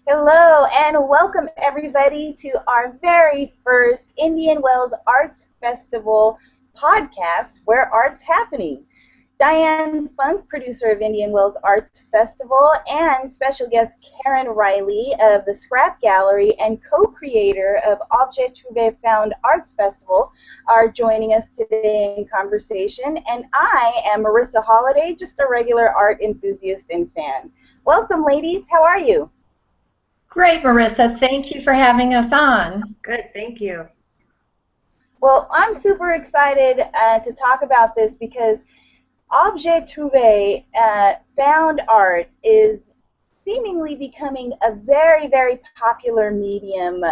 Hello and welcome everybody to our very first Indian Wells Arts Festival podcast where art's happening. Dianne Funk, producer of Indian Wells Arts Festival, and special guest Karen Riley of the Scrap Gallery and co-creator of Objet Trouvé Found Arts Festival are joining us today in conversation. And I am Marissa Holliday, just a regular art enthusiast and fan. Welcome, ladies. How are you? Great, Marissa. Thank you for having us on. Good, thank you. Well, I'm super excited to talk about this because Objet Trouvé, found art, is seemingly becoming a very, very popular medium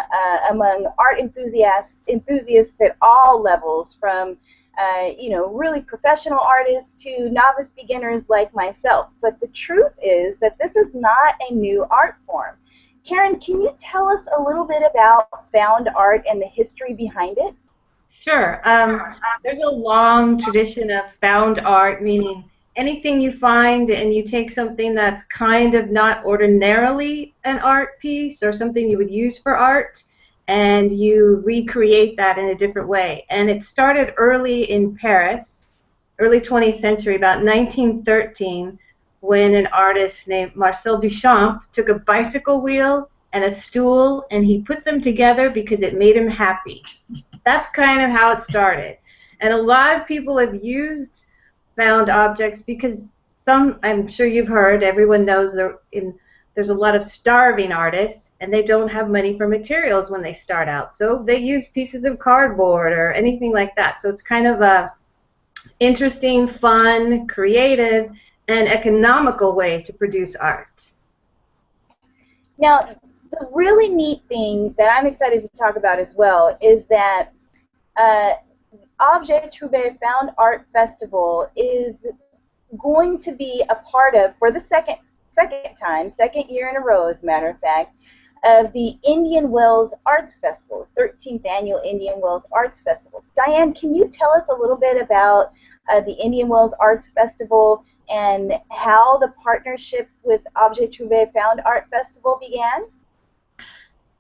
among art enthusiasts at all levels, from really professional artists to novice beginners like myself. But the truth is that this is not a new art form. Karen, can you tell us a little bit about found art and the history behind it? Sure. There's a long tradition of found art, meaning anything you find and you take something that's kind of not ordinarily an art piece or something you would use for art, and you recreate that in a different way. And it started early in Paris, early 20th century, about 1913, when an artist named Marcel Duchamp took a bicycle wheel and a stool and he put them together because it made him happy. That's kind of how it started. And a lot of people have used found objects because I'm sure you've heard, everyone knows there's a lot of starving artists and they don't have money for materials when they start out. So they use pieces of cardboard or anything like that. So it's kind of a interesting, fun, creative, and economical way to produce art. Now, the really neat thing that I'm excited to talk about as well is that Objet Trouvé Found Art Festival is going to be a part of, for the second year in a row, as a matter of fact, of the Indian Wells Arts Festival, 13th Annual Indian Wells Arts Festival. Dianne, can you tell us a little bit about the Indian Wells Arts Festival and how the partnership with Objet Trouvé Found Art Festival began?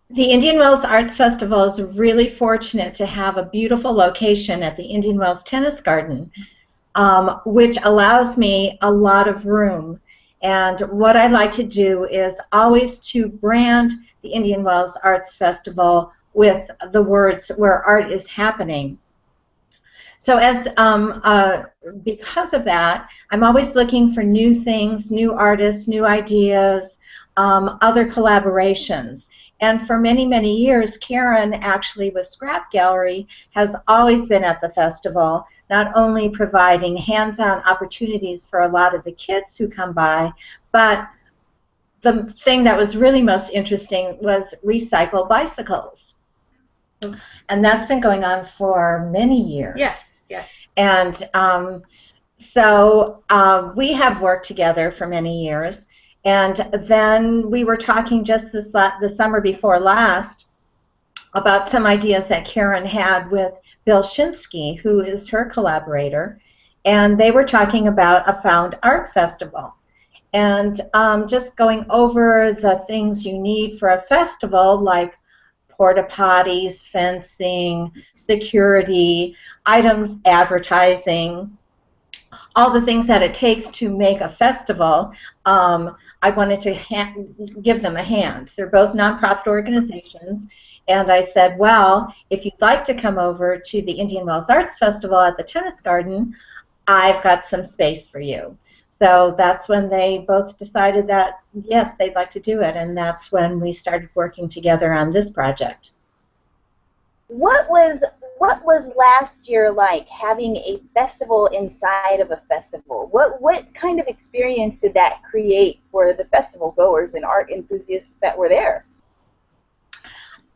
The Indian Wells Arts Festival is really fortunate to have a beautiful location at the Indian Wells Tennis Garden, which allows me a lot of room. And what I like to do is always to brand the Indian Wells Arts Festival with the words "where art is happening." So because of that, I'm always looking for new things, new artists, new ideas, other collaborations. And for many, many years, Karen, actually with Scrap Gallery, has always been at the festival, not only providing hands-on opportunities for a lot of the kids who come by, but the thing that was really most interesting was recycle bicycles. And that's been going on for many years. Yes, yes. And so we have worked together for many years. And then we were talking just the summer before last about some ideas that Karen had with Bill Shinsky, who is her collaborator. And they were talking about a found art festival. And just going over the things you need for a festival, like porta potties, fencing, security, items, advertising, all the things that it takes to make a festival. I wanted to give them a hand. They're both nonprofit organizations, and I said, well, if you'd like to come over to the Indian Wells Arts Festival at the Tennis Garden, I've got some space for you. So that's when they both decided that, yes, they'd like to do it, and that's when we started working together on this project. What was last year like, having a festival inside of a festival? What kind of experience did that create for the festival goers and art enthusiasts that were there?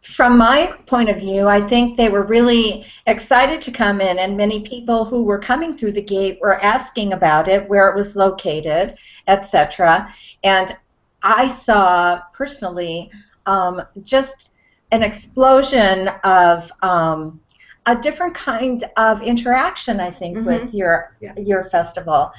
From my point of view, I think they were really excited to come in, and many people who were coming through the gate were asking about it, where it was located, etc. And I saw personally just an explosion of a different kind of interaction, I think, with your festival.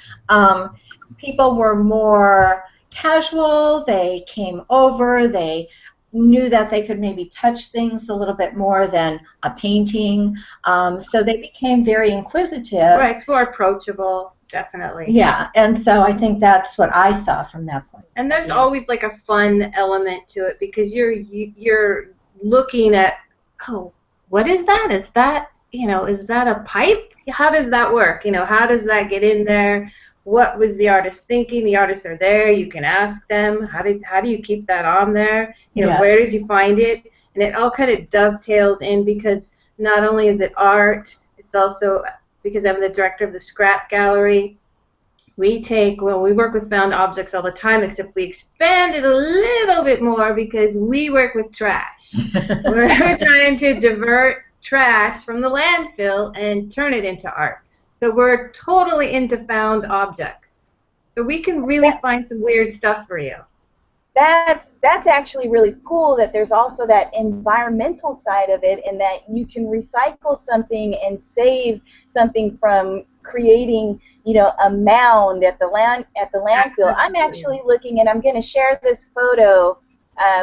People were more casual. They came over. They knew that they could maybe touch things a little bit more than a painting. So they became very inquisitive. Right, it's more approachable, definitely. Yeah, and so I think that's what I saw from that point. And there's always like a fun element to it because you're looking at, oh, what is that? Is that, is that a pipe? How does that work? How does that get in there? What was the artist thinking? The artists are there. You can ask them. How do you keep that on there? Where did you find it? And it all kind of dovetails in because not only is it art, it's also because I'm the director of the scrap gallery. We work with found objects all the time, except we expand it a little bit more because we work with trash. We're trying to divert trash from the landfill and turn it into art. So we're totally into found objects. So we can really find some weird stuff for you. That's actually really cool that there's also that environmental side of it, and that you can recycle something and save something from creating, a mound at the landfill. I'm actually looking, and I'm going to share this photo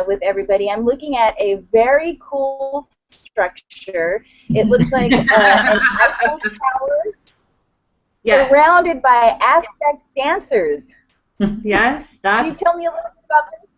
with everybody. I'm looking at a very cool structure. It looks like an Eiffel Tower surrounded by Aztec dancers. Yes, Can you tell me a little bit about this?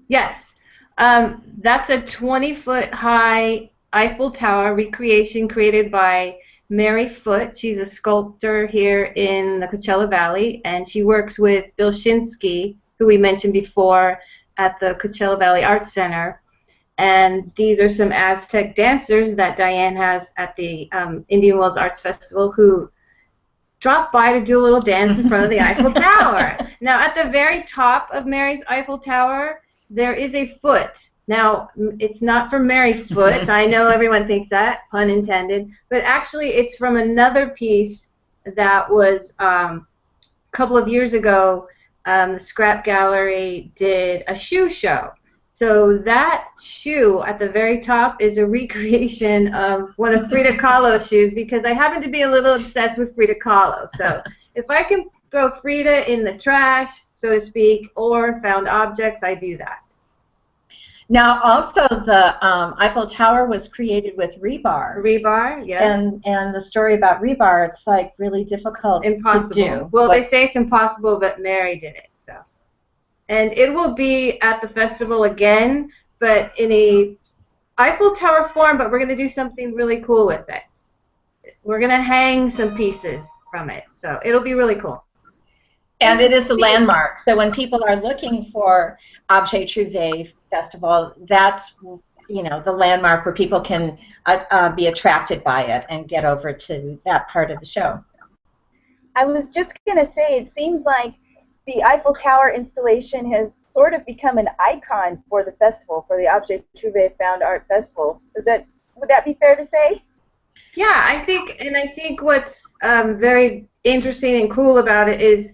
Yes, that's a 20-foot high Eiffel Tower recreation created by Mary Foote. She's a sculptor here in the Coachella Valley, and she works with Bill Shinsky, who we mentioned before, at the Coachella Valley Arts Center. And these are some Aztec dancers that Dianne has at the Indian Wells Arts Festival who dropped by to do a little dance in front of the Eiffel Tower. Now, at the very top of Mary's Eiffel Tower, there is a foot. Now, it's not from Mary Foote. I know everyone thinks that, pun intended. But actually, it's from another piece that was a couple of years ago. The Scrap Gallery did a shoe show. So that shoe at the very top is a recreation of one of Frida Kahlo's shoes because I happen to be a little obsessed with Frida Kahlo. So if I can throw Frida in the trash, so to speak, or found objects, I do that. Now, also, the Eiffel Tower was created with rebar. Rebar, yes. And the story about rebar, it's like really difficult to do. Well, they say it's impossible, but Mary did it. So, and it will be at the festival again, but in a Eiffel Tower form. But we're going to do something really cool with it. We're going to hang some pieces from it, so it'll be really cool. And it is the landmark. So when people are looking for Objet Trouvé Festival, that's the landmark where people can be attracted by it and get over to that part of the show. I was just going to say, it seems like the Eiffel Tower installation has sort of become an icon for the festival, for the Objet Trouvé Found Art Festival. Would that be fair to say? Yeah, I think what's very interesting and cool about it is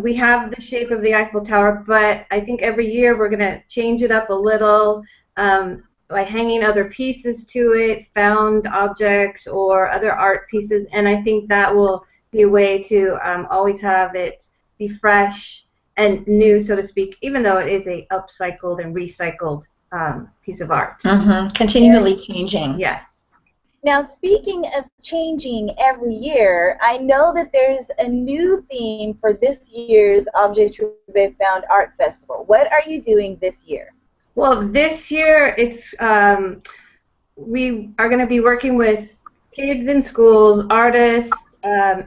we have the shape of the Eiffel Tower, but I think every year we're going to change it up a little by hanging other pieces to it, found objects or other art pieces, and I think that will be a way to always have it be fresh and new, so to speak, even though it is a upcycled and recycled piece of art. Mm-hmm. Continually changing. Yes. Now, speaking of changing every year, I know that there's a new theme for this year's Objet Trouvé Found Art Festival. What are you doing this year? Well, this year it's we are going to be working with kids in schools, artists,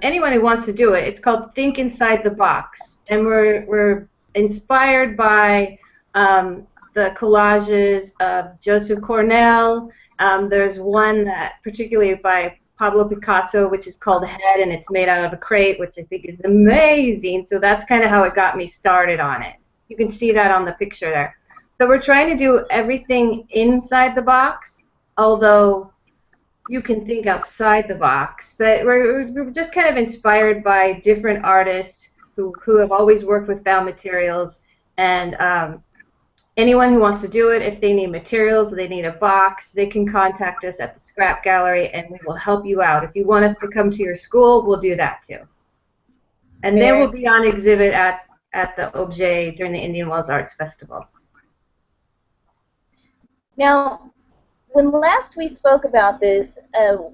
anyone who wants to do it. It's called Think Inside the Box, and we're inspired by the collages of Joseph Cornell. There's one that particularly by Pablo Picasso, which is called Head, and it's made out of a crate, which I think is amazing. So that's kind of how it got me started on it. You can see that on the picture there. So we're trying to do everything inside the box, although you can think outside the box. But we're just kind of inspired by different artists who have always worked with found materials, and anyone who wants to do it, if they need materials, they need a box, they can contact us at the Scrap Gallery, and we will help you out. If you want us to come to your school, we'll do that too. And then we'll be on exhibit at at the Objet during the Indian Wells Arts Festival. Now, when last we spoke about this,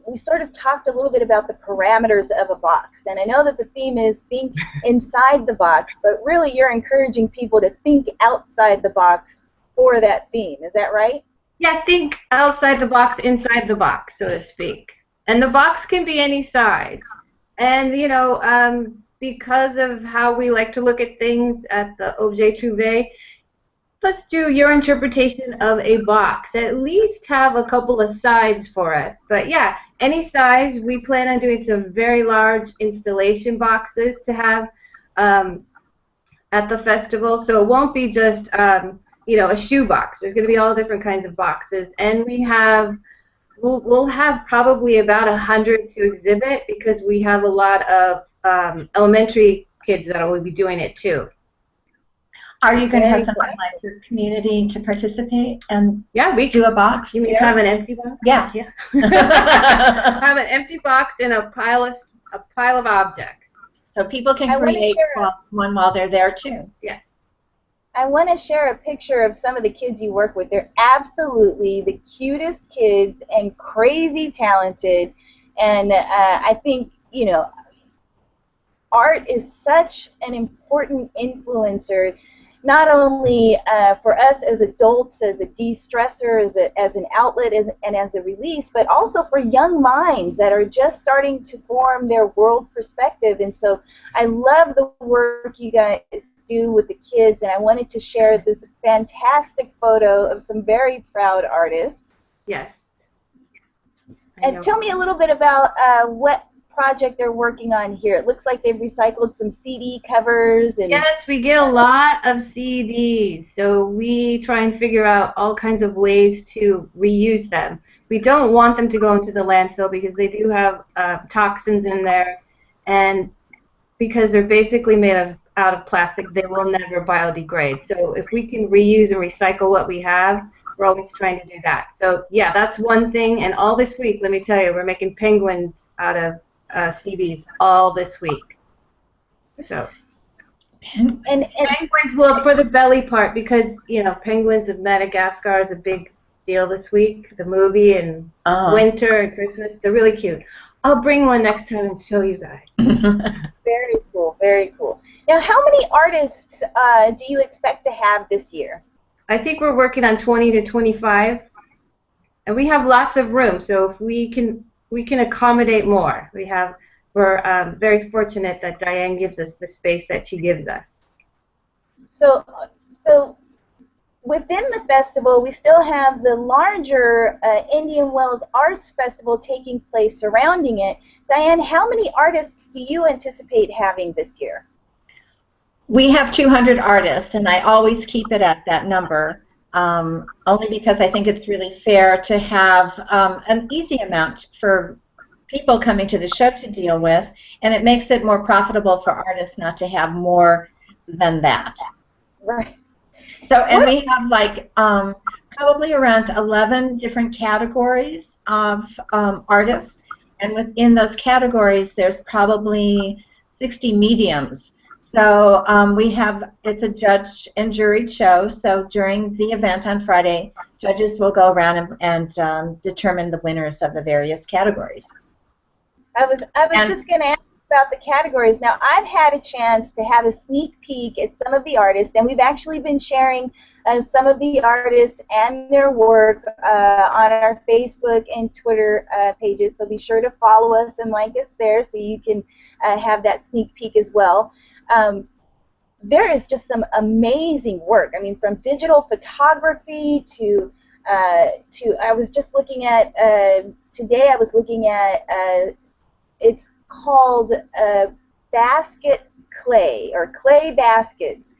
we sort of talked a little bit about the parameters of a box. And I know that the theme is think inside the box, but really you're encouraging people to think outside the box for that theme. Is that right? Yeah, think outside the box, inside the box, so to speak. And the box can be any size. And, you know, because of how we like to look at things at the Objet Trouvé, let's do your interpretation of a box. At least have a couple of sides for us. But yeah, any size. We plan on doing some very large installation boxes to have at the festival. So it won't be just you know, a shoe box. There's going to be all different kinds of boxes, and we'll have probably about 100 to exhibit because we have a lot of elementary kids that will be doing it too. Are you going to have something like your community to participate and yeah, we do a box? You mean have an empty box? Yeah. Yeah. Have an empty box and a pile of objects. So people can create one while they're there too. Yes. I want to share a picture of some of the kids you work with. They're absolutely the cutest kids and crazy talented. And I think, you know, art is such an important influencer, not only for us as adults, as a de-stressor, as an outlet, and as a release, but also for young minds that are just starting to form their world perspective. And so I love the work you guys do with the kids, and I wanted to share this fantastic photo of some very proud artists. Yes. And tell me a little bit about what project they're working on here. It looks like they've recycled some CD covers. And yes, we get a lot of CDs, so we try and figure out all kinds of ways to reuse them. We don't want them to go into the landfill because they do have toxins in there, and because they're basically made out of plastic, they will never biodegrade. So if we can reuse and recycle what we have, we're always trying to do that. So yeah, that's one thing. And all this week, let me tell you, we're making penguins out of CDs all this week. So and penguins, well, for the belly part, because you know, penguins of Madagascar is a big deal this week. The movie and winter and Christmas, they're really cute. I'll bring one next time and show you guys. Very cool, very cool. Now, how many artists do you expect to have this year? I think we're working on 20 to 25, and we have lots of room. So if we can accommodate more. We're very fortunate that Dianne gives us the space that she gives us. So within the festival, we still have the larger Indian Wells Arts Festival taking place surrounding it. Dianne, how many artists do you anticipate having this year? We have 200 artists, and I always keep it at that number, only because I think it's really fair to have an easy amount for people coming to the show to deal with, and it makes it more profitable for artists not to have more than that. Right. So, and we have like probably around 11 different categories of artists, and within those categories there's probably 60 mediums. So it's a judge and jury show, so during the event on Friday, judges will go around and determine the winners of the various categories. I was just going to ask about the categories. Now, I've had a chance to have a sneak peek at some of the artists, and we've actually been sharing some of the artists and their work on our Facebook and Twitter pages, so be sure to follow us and like us there so you can have that sneak peek as well. There is just some amazing work. I mean, from digital photography to I was just looking at, today I was looking at, it's called basket clay, or clay baskets,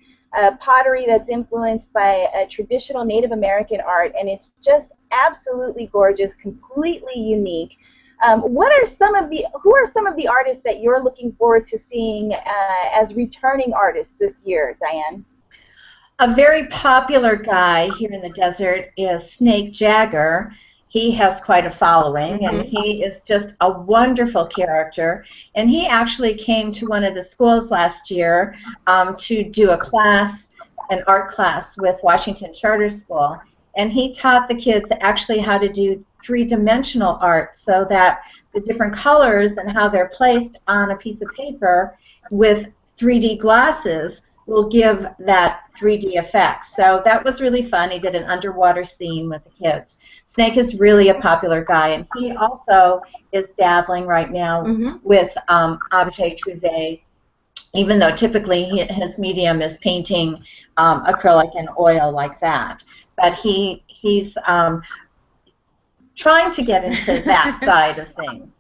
pottery that's influenced by traditional Native American art, and it's just absolutely gorgeous, completely unique. Who are some of the artists that you're looking forward to seeing as returning artists this year, Dianne? A very popular guy here in the desert is Snake Jagger. he has quite a following, and he is just a wonderful character. And he actually came to one of the schools last year to do a class, an art class with Washington Charter School. And he taught the kids actually how to do three-dimensional art, so that the different colors and how they're placed on a piece of paper with 3D glasses will give that 3D effect. So that was really fun. He did an underwater scene with the kids. Snake is really a popular guy, and he also is dabbling right now with Objet Trouvé, even though typically his medium is painting acrylic and oil like that. But he's trying to get into that side of things.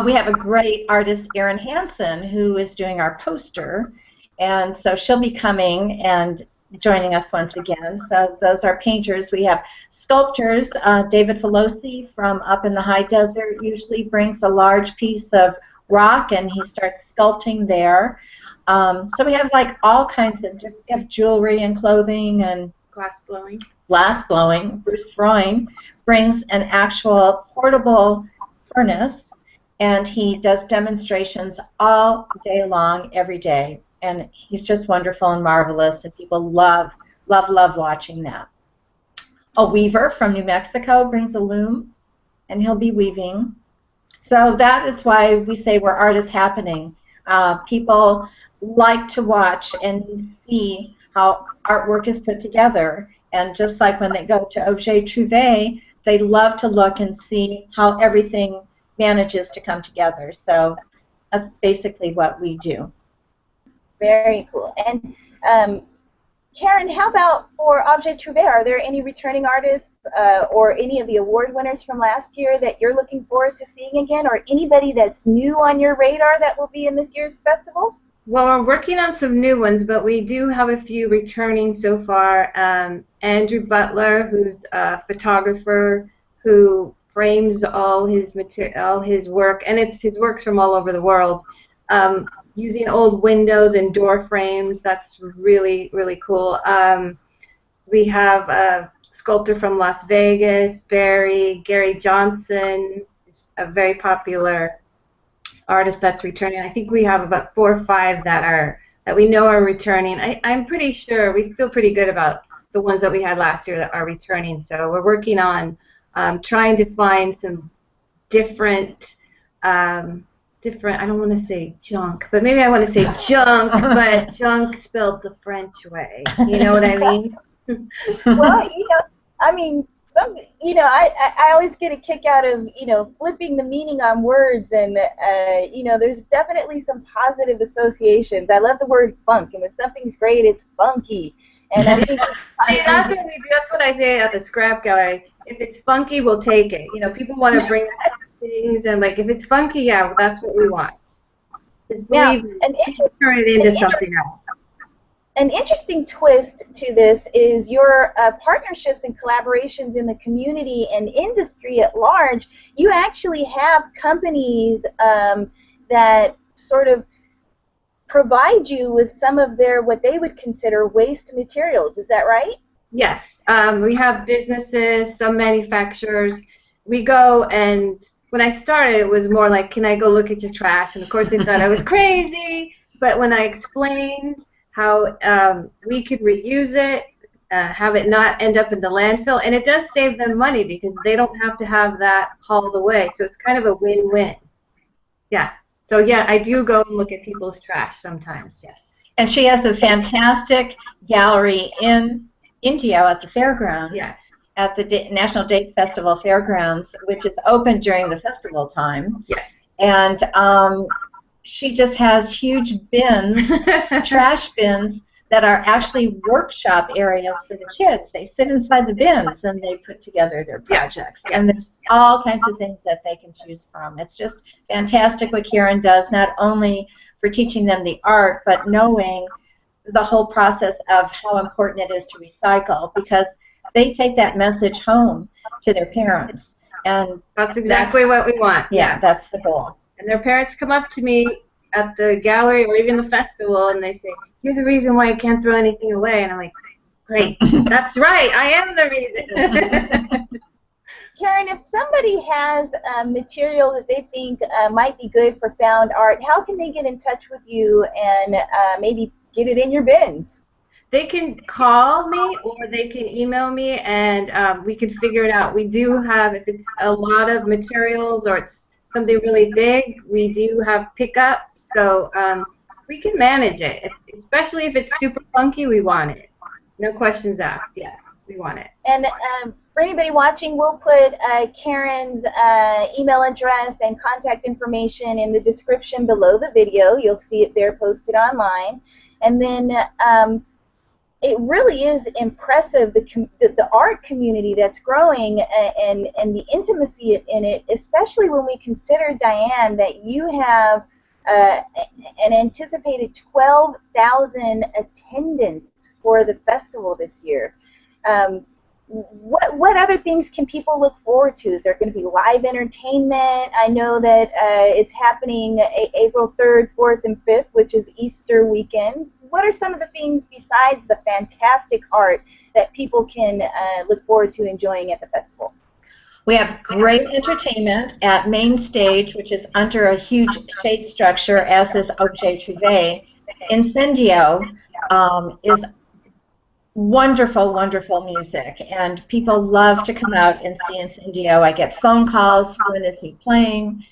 We have a great artist, Erin Hansen, who is doing our poster, and so she'll be coming and joining us once again. So those are painters. We have sculptors. David Filosi from up in the high desert usually brings a large piece of rock, and he starts sculpting there. So we have like all kinds of, we have jewelry and clothing and glass blowing. Glass blowing. Bruce Freund brings an actual portable furnace, and he does demonstrations all day long, every day. And he's just wonderful and marvelous, and people love, love, love watching that. A weaver from New Mexico brings a loom, and he'll be weaving. So that is why we say we're art is happening. People like to watch and see how artwork is put together. And just like when they go to Objet Trouvé, they love to look and see how everything manages to come together. So that's basically what we do. Very cool. And Karen, how about for Objet Trouvé? Are there any returning artists or any of the award winners from last year that you're looking forward to seeing again, or anybody that's new on your radar that will be in this year's festival? Well, we're working on some new ones, but we do have a few returning so far. Andrew Butler, who's a photographer who frames all his work, and his work's from all over the world, using old windows and door frames. That's really, really cool. We have a sculptor from Las Vegas, Gary Johnson, a very popular artist that's returning. I think we have about 4 or 5 that we know are returning. I'm pretty sure, we feel pretty good about the ones that we had last year that are returning. So we're working on trying to find some different, I don't want to say junk, but maybe I want to say junk, but junk spelled the French way. You know what I mean? Well, I mean, I always get a kick out of, flipping the meaning on words, and, there's definitely some positive associations. I love the word funk, and when something's great, it's funky. And I think that's what I say at the scrap gallery. If it's funky, we'll take it. People want to bring things, and like, if it's funky, yeah, well, that's what we want. Now, turn it into something else. An interesting twist to this is your partnerships and collaborations in the community and industry at large. You actually have companies that sort of provide you with some of their, what they would consider waste materials. Is that right? Yes. We have businesses, some manufacturers. We go, and when I started, it was more like, can I go look at your trash? And of course they thought I was crazy, but when I explained how we could reuse it, have it not end up in the landfill, and it does save them money because they don't have to have that hauled away. So it's kind of a win-win. Yeah. So yeah, I do go and look at people's trash sometimes. Yes. And she has a fantastic gallery in Indio at the fairgrounds. Yes. At the National Date Festival Fairgrounds, which is open during the festival time. Yes. And she just has huge bins, trash bins, that are actually workshop areas for the kids. They sit inside the bins and they put together their projects. Yeah. And there's all kinds of things that they can choose from. It's just fantastic what Karen does, not only for teaching them the art, but knowing the whole process of how important it is to recycle, because they take that message home to their parents. And that's exactly what we want. Yeah, that's the goal. And their parents come up to me at the gallery or even the festival, and they say, "You're the reason why I can't throw anything away." And I'm like, "Great, that's right, I am the reason." Karen, if somebody has material that they think might be good for found art, how can they get in touch with you and maybe get it in your bins? They can call me or they can email me, and we can figure it out. We do have, if it's a lot of materials or it's something really big, we do have pickup, so we can manage it. Especially if it's super funky, we want it. No questions asked. Yeah, we want it. And for anybody watching, we'll put Karen's email address and contact information in the description below the video. You'll see it there posted online. And then it really is impressive, the art community that's growing and the intimacy in it, especially when we consider, Dianne, that you have an anticipated 12,000 attendants for the festival this year. What other things can people look forward to? Is there going to be live entertainment? I know that it's happening April 3rd, 4th, and 5th, which is Easter weekend. What are some of the things besides the fantastic art that people can look forward to enjoying at the festival? We have great entertainment at main stage, which is under a huge shade structure, as is Objet Trouvé. Incendio is wonderful, wonderful music, and people love to come out and see Incendio. I get phone calls, when is he playing?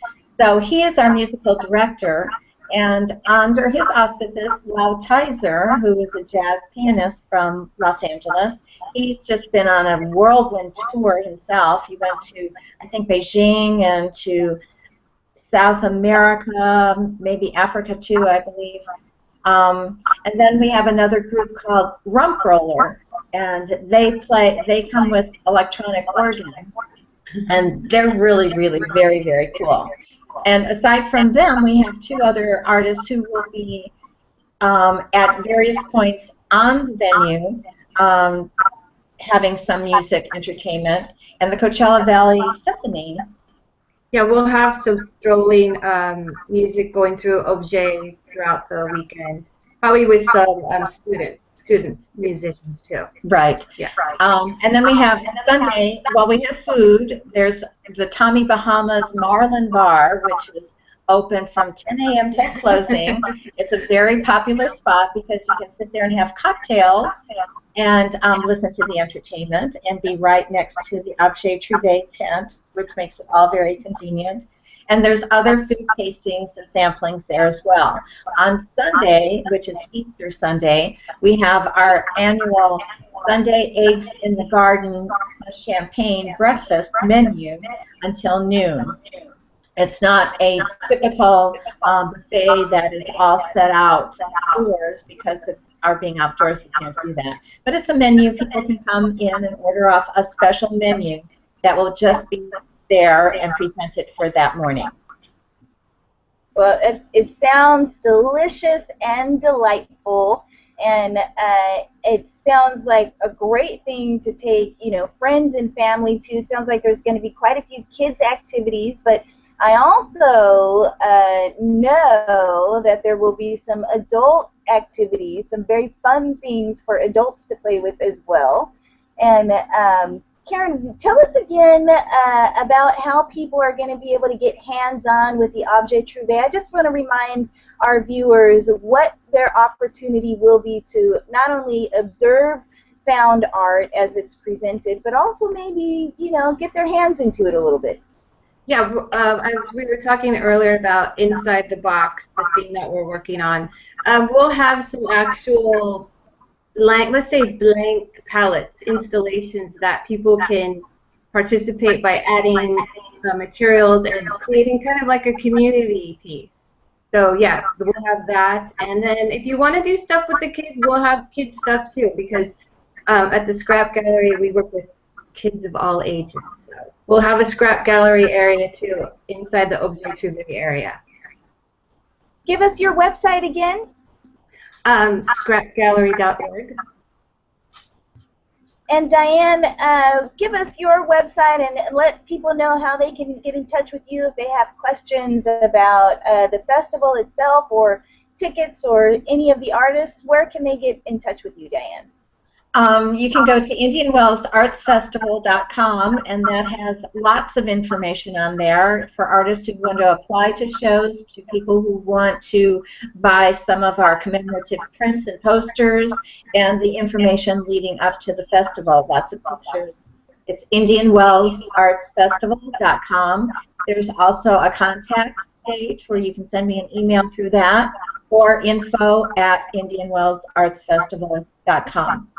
So he is our musical director, and under his auspices, Lau Tizer, who is a jazz pianist from Los Angeles, he's just been on a whirlwind tour himself. He went to, I think, Beijing and to South America, maybe Africa too, I believe. And then we have another group called Rump Roller, and they come with electronic organ, and they're really, really very, very cool. And aside from them, we have two other artists who will be at various points on the venue having some music entertainment, and the Coachella Valley Symphony. Yeah, we'll have some strolling music going through Objet throughout the weekend. Probably with some student musicians too. Right. Yeah. And then we have Sunday, well, we have food. There's the Tommy Bahama's Marlin Bar, which is open from 10 a.m. till closing. It's a very popular spot because you can sit there and have cocktails and listen to the entertainment and be right next to the Objet Trouvé tent, which makes it all very convenient. And there's other food tastings and samplings there as well. On Sunday, which is Easter Sunday, we have our annual Sunday Eggs in the Garden champagne breakfast menu until noon. It's not a typical buffet that is all set out outdoors because of our being outdoors. We can't do that. But it's a menu. People can come in and order off a special menu that will just be there and presented for that morning. Well, it sounds delicious and delightful, and it sounds like a great thing to take, friends and family to. It sounds like there's going to be quite a few kids' activities, but I also know that there will be some adult activities, some very fun things for adults to play with as well. And Karen, tell us again about how people are going to be able to get hands-on with the Objet Trouvé. I just want to remind our viewers what their opportunity will be to not only observe found art as it's presented, but also maybe, get their hands into it a little bit. Yeah, as we were talking earlier about inside the box, the thing that we're working on, we'll have some actual let's say blank palettes, installations that people can participate by adding materials and creating kind of like a community piece. So yeah, we'll have that. And then if you want to do stuff with the kids, we'll have kids stuff too, because at the scrap gallery we work with kids of all ages. So we'll have a scrap gallery area too inside the Objet Trouvé area. Give us your website again. Scrapgallery.org. And Dianne, give us your website and let people know how they can get in touch with you if they have questions about the festival itself or tickets or any of the artists. Where can they get in touch with you, Dianne? You can go to IndianWellsArtsFestival.com, and that has lots of information on there for artists who want to apply to shows, to people who want to buy some of our commemorative prints and posters, and the information leading up to the festival. Lots of pictures. It's IndianWellsArtsFestival.com. There's also a contact page where you can send me an email through that, or info@IndianWellsArtsFestival.com.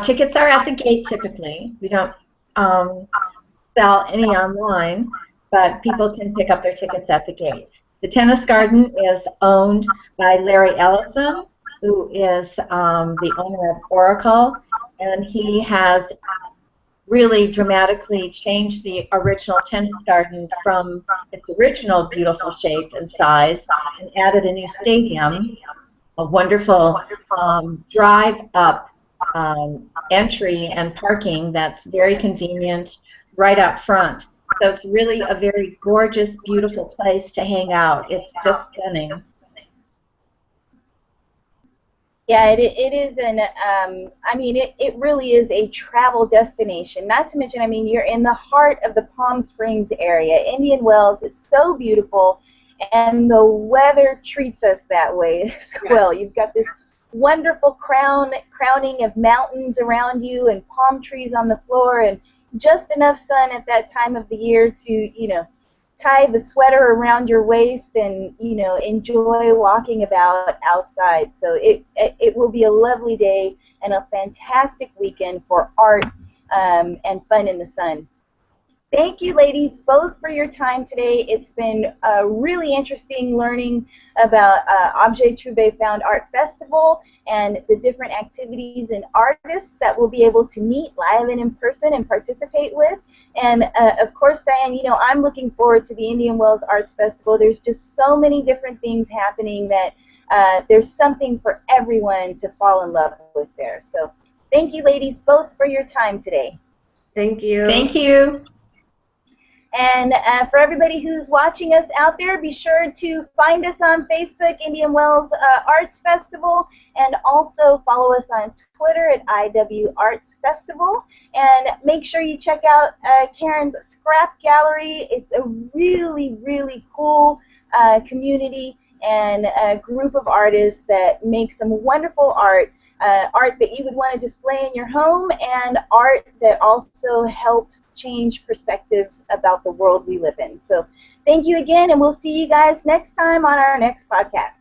Tickets are at the gate typically. We don't sell any online, but people can pick up their tickets at the gate. The tennis garden is owned by Larry Ellison, who is the owner of Oracle, and he has really dramatically changed the original tennis garden from its original beautiful shape and size and added a new stadium, a wonderful drive-up entry and parking that's very convenient right up front. So it's really a very gorgeous, beautiful place to hang out. It's just stunning. Yeah, it is I mean, it really is a travel destination. Not to mention, I mean, you're in the heart of the Palm Springs area. Indian Wells is so beautiful, and the weather treats us that way as well. You've got this wonderful crowning of mountains around you and palm trees on the floor, and just enough sun at that time of the year to, you know, tie the sweater around your waist and, you know, enjoy walking about outside. So it will be a lovely day and a fantastic weekend for art and fun in the sun. Thank you, ladies, both for your time today. It's been really interesting learning about Objet Trouvé Found Art Festival and the different activities and artists that we'll be able to meet live and in person and participate with. And of course, Dianne, you know, I'm looking forward to the Indian Wells Arts Festival. There's just so many different things happening that there's something for everyone to fall in love with there. So thank you, ladies, both for your time today. Thank you. Thank you. And for everybody who's watching us out there, be sure to find us on Facebook, Indian Wells Arts Festival, and also follow us on Twitter at IW Arts Festival. And make sure you check out Karen's Scrap Gallery. It's a really, really cool community and a group of artists that make some wonderful art. Art that you would want to display in your home, and art that also helps change perspectives about the world we live in. So thank you again, and we'll see you guys next time on our next podcast.